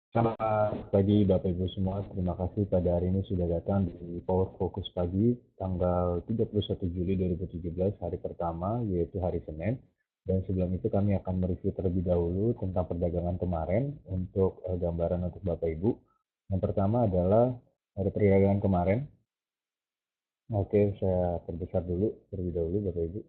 Selamat pagi Bapak Ibu semua, terima kasih pada hari ini sudah datang di Power Focus Pagi tanggal 31 Juli 2017, hari pertama yaitu hari Senin. Dan sebelum itu kami akan mereview terlebih dahulu tentang perdagangan kemarin untuk gambaran untuk Bapak Ibu. Yang pertama adalah hari perdagangan kemarin. Oke, saya perbesar dulu terlebih dahulu Bapak Ibu.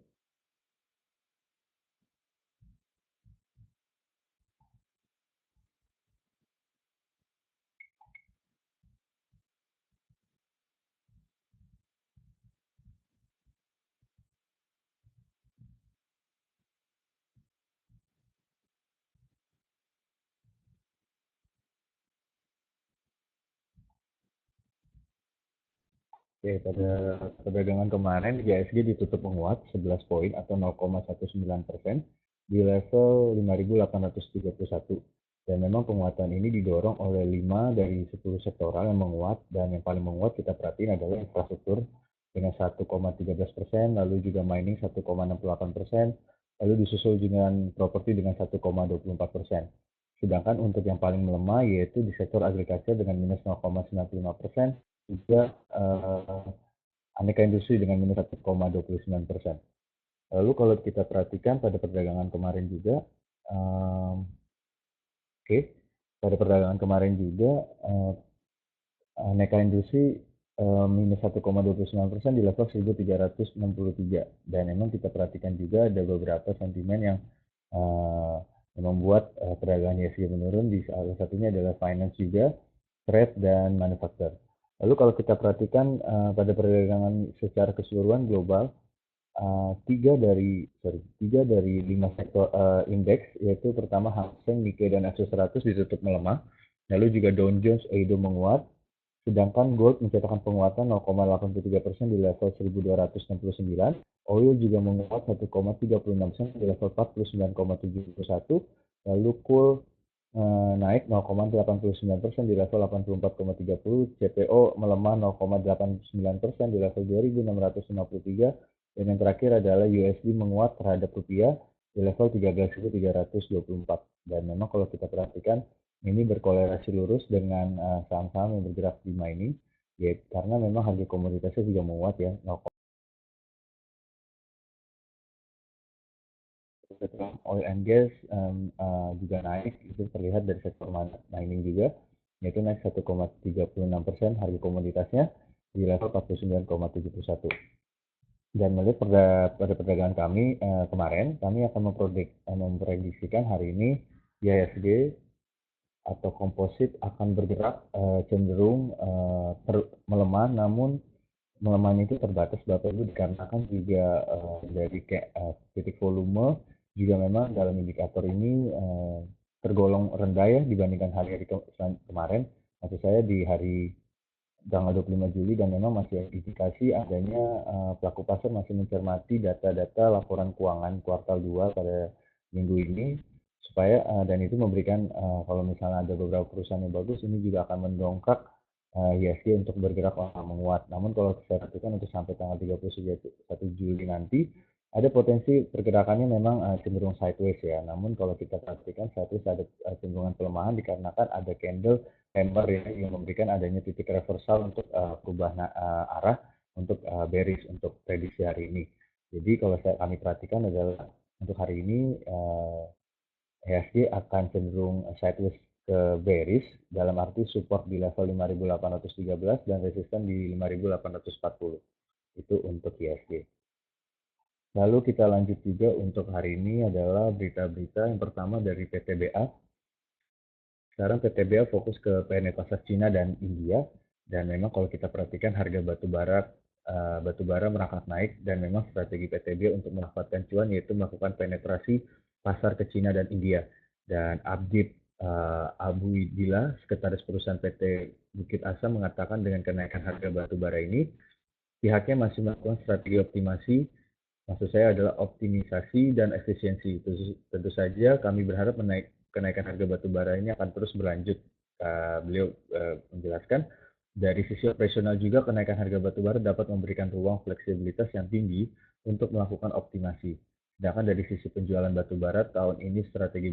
Oke, pada perdagangan kemarin IHSG ditutup menguat 11 poin atau 0,19% di level 5.831. Dan memang penguatan ini didorong oleh 5 dari 10 sektoral yang menguat, dan yang paling menguat kita perhatiin adalah infrastruktur dengan 1,13%, lalu juga mining 1,68%, lalu disusul dengan properti dengan 1,24%. Sedangkan untuk yang paling melemah yaitu di sektor agrikultur dengan minus 0,95%, juga aneka industri dengan minus 1,29%. Lalu kalau kita perhatikan pada perdagangan kemarin juga, oke, pada perdagangan kemarin juga aneka industri minus 1,29% di level 1.363. Dan memang kita perhatikan juga ada beberapa sentimen yang membuat perdagangan IHSG menurun. Di salah satunya adalah finance juga, trade, dan manufaktur. Lalu kalau kita perhatikan pada perdagangan secara keseluruhan global, tiga dari lima sektor indeks, yaitu pertama Hang Seng, Nikkei, dan Asia 100 ditutup melemah. Lalu juga Dow Jones, Edo menguat, sedangkan gold mencatatkan penguatan 0,83% di level 1.269. Oil juga menguat 1,36% di level 49,71. Lalu coal naik 0,89% di level 84,30. CPO melemah 0,89% di level 2.653. Dan yang terakhir adalah USD menguat terhadap rupiah di level 13.324. Dan memang kalau kita perhatikan, ini berkorelasi lurus dengan saham-saham yang bergerak di mining, ya, karena memang harga komoditasnya juga menguat ya. Oil and gas juga naik, itu terlihat dari sektor mining juga, yaitu naik 1,36% harga komoditasnya di level 49,71. Dan melihat pada perdagangan kami kemarin, kami akan memprediksikan hari ini IHSG atau komposit akan bergerak cenderung melemah, namun melemahnya itu terbatas Bapak Ibu, dikarenakan juga dari titik volume juga memang dalam indikator ini tergolong rendah ya dibandingkan hari-hari kemarin. Maksud saya di hari tanggal 25 Juli, dan memang masih ada indikasi adanya pelaku pasar masih mencermati data-data laporan keuangan kuartal 2 pada minggu ini, supaya dan itu memberikan kalau misalnya ada beberapa perusahaan yang bagus, ini juga akan mendongkrak IHSG untuk bergerak menguat. Namun kalau saya perhatikan untuk sampai tanggal 31 Juli nanti, ada potensi pergerakannya memang cenderung sideways ya. Namun kalau kita perhatikan sideways ada cenderungan pelemahan dikarenakan ada candle hammer ya, yang memberikan adanya titik reversal untuk perubahan arah untuk bearish untuk prediksi hari ini. Jadi kalau kami perhatikan adalah untuk hari ini IHSG akan cenderung sideways ke bearish, dalam arti support di level 5.813 dan resisten di 5.840. Itu untuk IHSG. Lalu kita lanjut juga untuk hari ini adalah berita-berita. Yang pertama dari PTBA. Sekarang PTBA fokus ke pasar Cina dan India, dan memang kalau kita perhatikan harga batu bara merangkak naik, dan memang strategi PTBA untuk mendapatkan cuan yaitu melakukan penetrasi pasar ke Cina dan India. Dan Abdib Abu Idila, sekretaris perusahaan PT Bukit Asa, mengatakan dengan kenaikan harga batu bara ini, pihaknya masih melakukan strategi optimasi. Maksud saya adalah optimisasi dan efisiensi. Tentu saja kami berharap kenaikan harga batu bara ini akan terus berlanjut. Beliau menjelaskan, dari sisi operasional juga kenaikan harga batu bara dapat memberikan ruang fleksibilitas yang tinggi untuk melakukan optimasi. Sedangkan dari sisi penjualan batu bara tahun ini strategi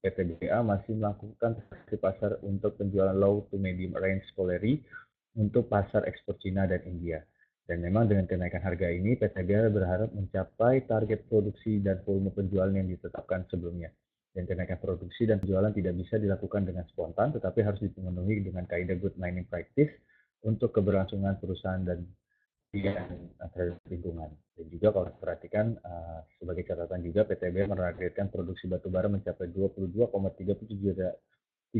PT BA masih melakukan testasi pasar untuk penjualan low to medium range colliery untuk pasar ekspor Cina dan India. Dan memang dengan kenaikan harga ini, PT BA berharap mencapai target produksi dan volume penjualan yang ditetapkan sebelumnya. Dan kenaikan produksi dan penjualan tidak bisa dilakukan dengan spontan, tetapi harus dipenuhi dengan kaidah good mining practice untuk keberlangsungan perusahaan dan terhadap lingkungan. Dan juga kalau perhatikan sebagai catatan juga PTB menargetkan produksi batubara mencapai 22,37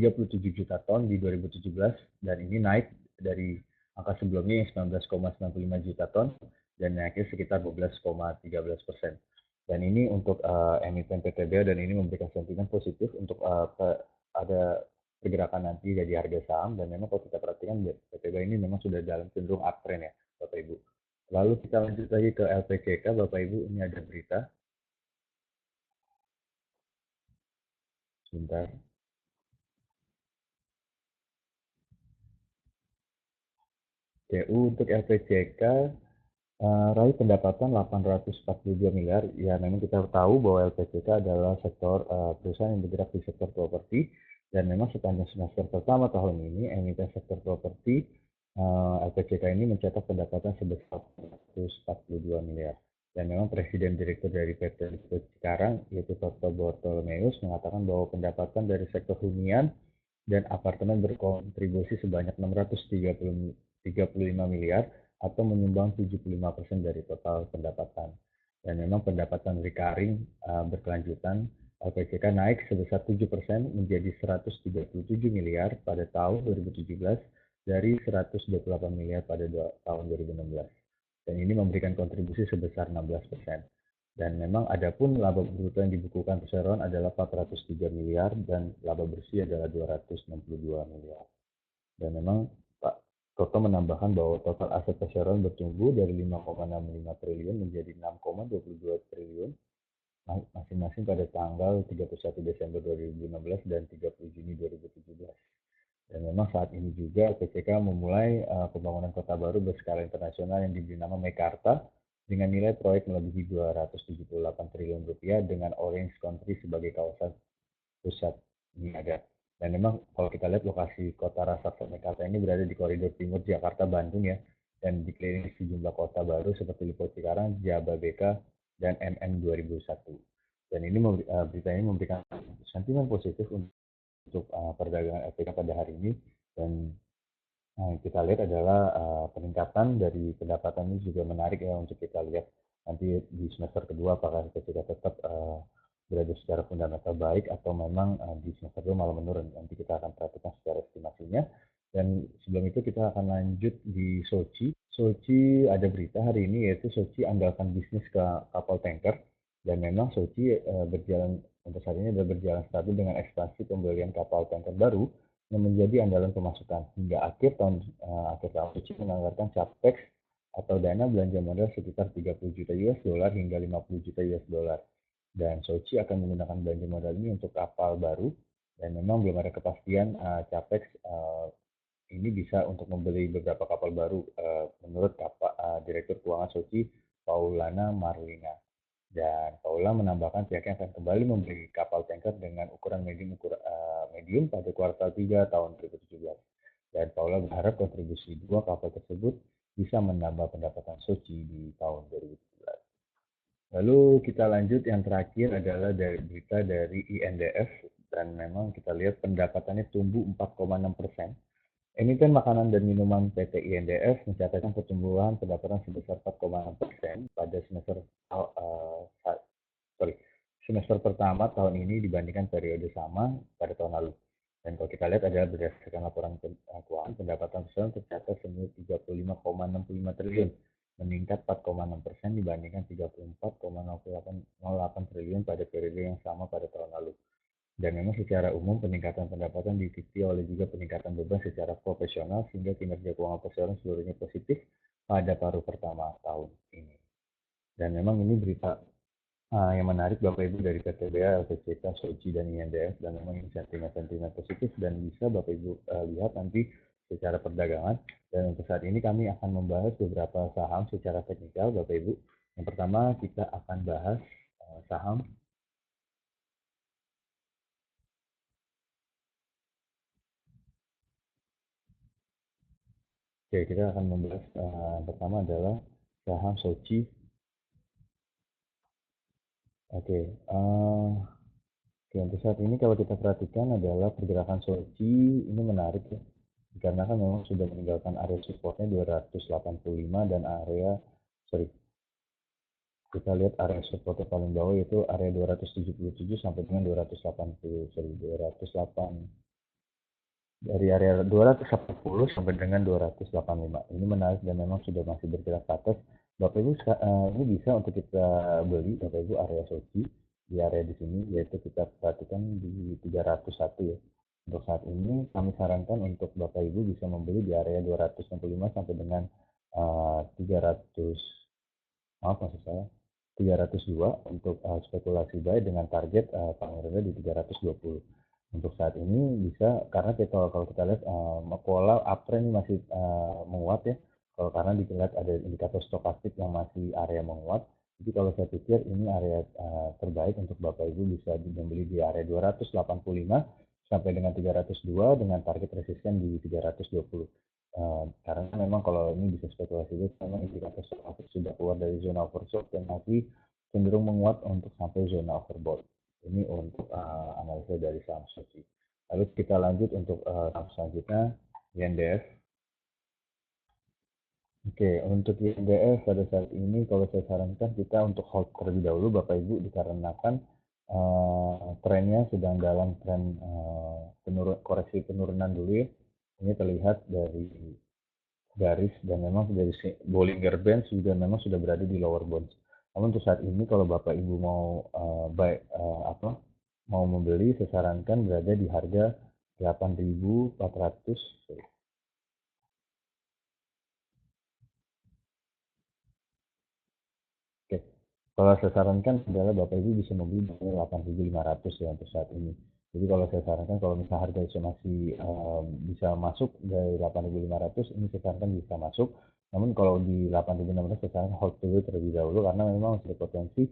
juta ton di 2017 dan ini naik dari angka sebelumnya yang 19,95 juta ton dan naiknya sekitar 12,13%. Dan ini untuk emiten PTB dan ini memberikan sentimen positif untuk ada pergerakan nanti dari harga saham dan memang kalau kita perhatikan PTB ini memang sudah dalam cenderung uptrend ya Bapak Ibu. Lalu kita lanjut lagi ke LPCK Bapak Ibu, ini ada berita. Sebentar. untuk LPCK raih pendapatan 842 miliar. Ya, memang kita tahu bahwa LPCK adalah sektor perusahaan yang bergerak di sektor properti dan memang sepanjang semester pertama tahun ini emiten sektor properti LPCK ini mencatat pendapatan sebesar 842 miliar. Dan memang Presiden Direktur dari PT sekarang yaitu Toto Bartolomeus mengatakan bahwa pendapatan dari sektor hunian dan apartemen berkontribusi sebanyak 635 miliar atau menyumbang 75% dari total pendapatan. Dan memang pendapatan recurring berkelanjutan LPCK naik sebesar 7% menjadi 137 miliar pada tahun 2017 dari 128 miliar pada tahun 2016. Dan ini memberikan kontribusi sebesar 16%. Dan memang adapun laba bruto yang dibukukan perseroan adalah 403 miliar dan laba bersih adalah 262 miliar. Dan memang Pak Toto menambahkan bahwa total aset perseroan bertumbuh dari 5,65 triliun menjadi 6,22 triliun masing-masing pada tanggal 31 Desember 2016 dan 30 Juni 2017. Dan memang saat ini juga PCK memulai pembangunan kota baru berskala internasional yang diberi nama Mekarta dengan nilai proyek melebihi 278 triliun rupiah dengan Orange Country sebagai kawasan pusat niaga. Dan memang kalau kita lihat lokasi kota raksasa Mekarta ini berada di koridor timur Jakarta Bandung ya, dan dikelilingi sejumlah kota baru seperti Lipo Cikarang, Jababeka, dan MN 2001. Dan ini berita ini memberikan sentimen positif untuk perdagangan FPK pada hari ini dan kita lihat adalah peningkatan dari pendapatan ini juga menarik ya untuk kita lihat nanti di semester kedua apakah kita tetap berada secara fundamental baik atau memang di semester kedua malah menurun. Nanti kita akan perhatikan secara estimasinya. Dan sebelum itu kita akan lanjut di Sochi. Sochi ada berita hari ini yaitu Sochi andalkan bisnis ke kapal tanker dan memang Sochi berjalan untuk saat ini sudah berjalan stabil dengan ekspansi pembelian kapal tanker baru yang menjadi andalan pemasukan. Hingga akhir tahun Sochi menganggarkan capex atau dana belanja modal sekitar 30 juta US dollar hingga 50 juta US dollar. Dan Sochi akan menggunakan belanja modal ini untuk kapal baru dan memang belum ada kepastian capex ini bisa untuk membeli beberapa kapal baru menurut Direktur Keuangan Sochi Paulana Marlina. Dan Paula menambahkan pihaknya akan kembali membeli kapal tanker dengan ukuran medium pada kuartal 3 tahun 2017. Dan Paula berharap kontribusi dua kapal tersebut bisa menambah pendapatan Sochi di tahun 2017. Lalu kita lanjut yang terakhir adalah dari berita dari INDF dan memang kita lihat pendapatannya tumbuh 4,6%. Emiten makanan dan minuman PT INDF mencatatkan pertumbuhan pendapatan sebesar 4,6% pada semester pertama tahun ini dibandingkan periode sama pada tahun lalu. Dan kalau kita lihat adalah berdasarkan laporan keuangan, pendapatan perseroan tercatat senilai 35,65 triliun, meningkat 4,6% dibandingkan 34,08 triliun pada periode yang sama pada tahun lalu. Dan memang secara umum peningkatan pendapatan diikuti oleh juga peningkatan beban secara profesional sehingga kinerja keuangan perseroan seluruhnya positif pada paruh pertama tahun ini. Dan memang ini berita yang menarik Bapak Ibu dari PTBA, LPCK, Soci, dan INDF dan memang ini sentimen-sentimen positif dan bisa Bapak Ibu lihat nanti secara perdagangan. Dan untuk saat ini kami akan membahas beberapa saham secara teknikal Bapak Ibu. Yang pertama kita akan bahas saham. Oke, kita akan membahas pertama adalah saham Soci. Oke, untuk saat ini kalau kita perhatikan adalah pergerakan Soci ini menarik ya, karena kan memang sudah meninggalkan area supportnya 285 dan kita lihat area support paling bawah yaitu area 277 sampai dengan 280, 208, dari area 280 sampai dengan 285. Ini menarik dan memang sudah masih bergerak ke atas. Bapak Ibu, ini bisa untuk kita beli Bapak Ibu area Soci di area di sini, yaitu kita perhatikan di 301 ya. Untuk saat ini kami sarankan untuk Bapak Ibu bisa membeli di area 265 sampai dengan 300, maaf maksud saya 302 untuk spekulasi buy dengan target paling rendah di 320. Untuk saat ini bisa, karena kalau kita lihat pola uptrend ini masih menguat ya, kalau karena dilihat ada indikator stokastik yang masih area menguat. Jadi kalau saya pikir ini area terbaik untuk Bapak Ibu bisa membeli di area 285 sampai dengan 302 dengan target resisten di 320. Karena memang kalau ini bisa spekulasi itu memang indikator stokastik sudah keluar dari zona oversold dan masih cenderung menguat untuk sampai zona overbought. Ini untuk analisa dari saham Soci. Lalu kita lanjut untuk saham selanjutnya, INDF. Oke, untuk INDF pada saat ini kalau saya sarankan kita untuk hold terlebih dahulu Bapak Ibu, dikarenakan trennya sedang dalam tren koreksi penurunan dulu ya. Ini terlihat dari garis dan memang dari Bollinger Bands juga memang sudah berada di lower bounds. Namun untuk saat ini kalau Bapak Ibu mau mau membeli, saya sarankan berada di harga 8.400. Oke. Kalau saya sarankan adalah Bapak Ibu bisa membeli di 8.500 ya untuk saat ini. Jadi kalau saya sarankan kalau misalnya harga itu masih bisa masuk dari 8.500, ini saya sarankan bisa masuk. Namun kalau di 8.600 saya sarankan hold dulu terlebih dahulu karena memang masih ada potensi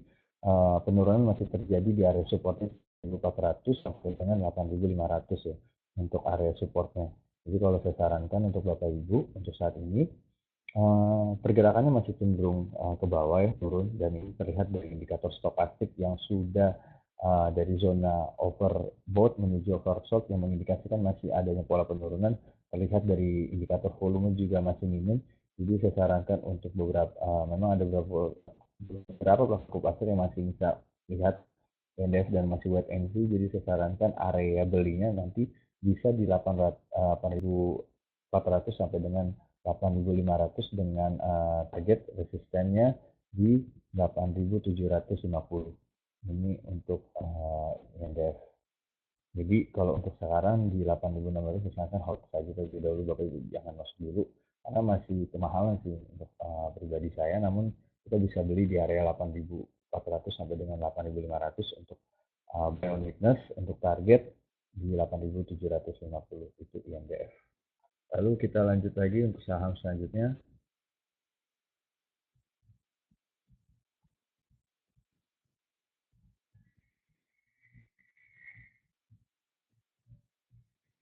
penurunan masih terjadi di area supportnya 1.400 sampai dengan 8.500 ya untuk area supportnya. Jadi kalau saya sarankan untuk Bapak Ibu untuk saat ini pergerakannya masih cenderung ke bawah ya, turun, dan ini terlihat dari indikator stokastik yang sudah dari zona overbought menuju oversold yang mengindikasikan masih adanya pola penurunan. Terlihat dari indikator volume juga masih minim. Jadi saya sarankan untuk memang ada beberapa pelaku pasar yang masih bisa lihat NDF dan masih wait and see. Jadi saya sarankan area belinya nanti bisa di 8.400 sampai dengan 8.500 dengan target resistennya di 8.750. Ini untuk INDF. Jadi kalau untuk sekarang di 8.600 misalkan hold saja terlebih dahulu Bapak Ibu, jangan masuk dulu karena masih kemahalan sih untuk pribadi saya. Namun kita bisa beli di area 8.400 sampai dengan 8.500 untuk buy on weakness, untuk target di 8.750 itu INDF. Lalu kita lanjut lagi untuk saham selanjutnya.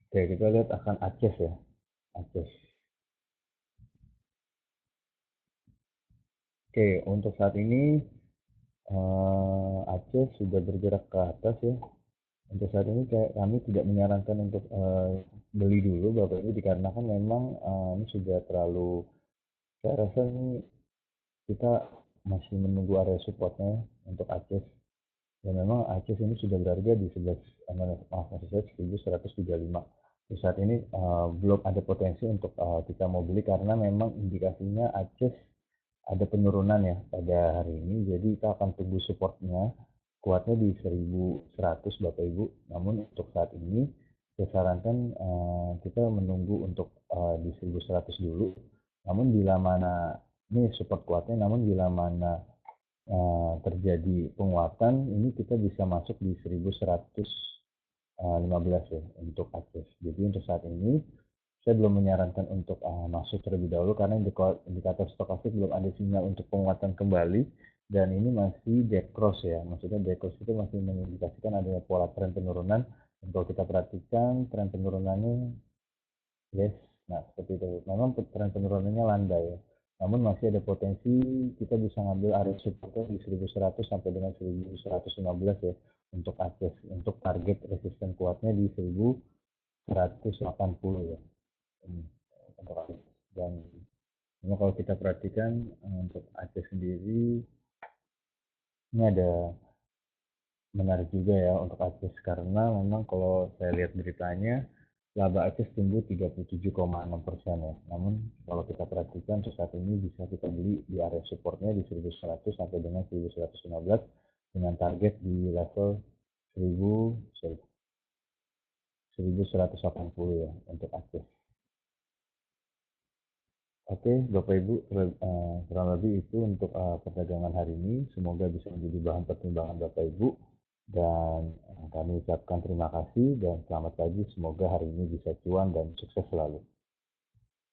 Oke, kita lihat akan Aceh ya. Aceh. Oke, untuk saat ini Aceh sudah bergerak ke atas ya. Untuk saat ini kami tidak menyarankan untuk beli dulu Bapak Ibu dikarenakan memang ini sudah terlalu, saya rasa ini kita masih menunggu area supportnya untuk Aceh. Dan memang Aceh ini sudah berharga di 11.135. Di saat ini belum ada potensi untuk kita mau beli karena memang indikasinya Aceh ada penurunan ya pada hari ini. Jadi kita akan tunggu supportnya kuatnya di 1.100 Bapak Ibu. Namun untuk saat ini saya sarankan kita menunggu untuk di 1.100 dulu. Namun bila mana ini support kuatnya, namun bila mana terjadi penguatan, ini kita bisa masuk di 1.115 ya untuk Aceh. Jadi untuk saat ini saya belum menyarankan untuk masuk terlebih dahulu karena indikator stokastik belum ada sinyal untuk penguatan kembali. dan ini masih dead cross ya, maksudnya dead cross itu masih mengindikasikan adanya pola tren penurunan. Dan kalau kita perhatikan tren penurunannya, yes, nah seperti itu. Memang tren penurunannya landai ya, namun masih ada potensi kita bisa ngambil area supportnya di 1100 sampai dengan 1115 ya untuk akses, untuk target resisten kuatnya di 1180 ya. Untuk akses. Dan memang kalau kita perhatikan untuk akses sendiri ini ada menarik juga ya untuk Akses, karena memang kalau saya lihat beritanya laba Akses tumbuh 37,6% ya. Namun kalau kita perhatikan saat ini bisa kita beli di area supportnya di 1100 sampai dengan 1115 dengan target di level 1180 ya untuk Akses. Oke, Bapak Ibu, kurang lebih itu untuk perdagangan hari ini. Semoga bisa menjadi bahan pertimbangan Bapak Ibu. Dan kami ucapkan terima kasih dan selamat pagi. Semoga hari ini bisa cuan dan sukses selalu.